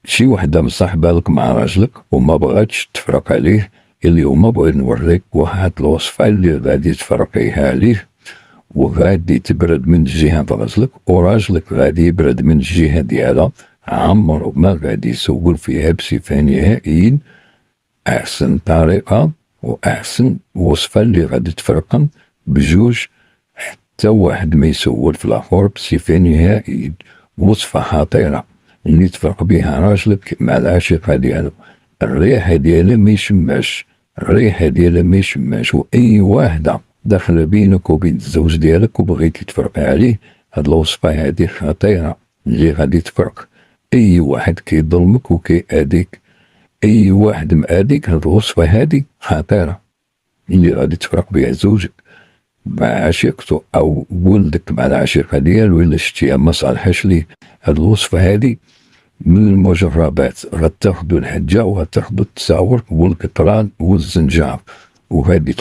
شي وحده مصاحبه لك مع راجلك وما بغاتش تفرق عليه، اليوم بغيت نوريك واحد الوصفه اللي غادي تفرقيها عليه وغادي تبرد من جهه راجلك، وراجلك غادي يبرد من الجهه ديالها. عمرو ما غادي يسول فيها بصفه نهائيا. احسن طريقه واحسن وصفه اللي غادي تفرقن بجوج، حتى واحد ما يسول في الاخر بصفه نهائيا. وصفه خطيره اللي تفرق بها راجلك مع العشيقه ديالو. الريحه ديالها ما يشماش، الريحه ديالها ما يشماش، واي واحده داخله بينك وبين الزوج ديالك وبغيتي تفرقي عليه، هاد الوصفه هادي خطيره اللي غادي تفرق اي واحد كيظلمك وكيأذيك. اي واحد مآذيك، هاد الوصفه هادي خطيره اللي غادي تفرق بها زوجك مع عشيقته او ولدك مع العشيقه ديالو الا شتيها ما صالحاش ليه. هاد الوصفه هادي من المجربات، غتاخدو الحجه وغتاخدو التساور والقطران والزنجار، وهادي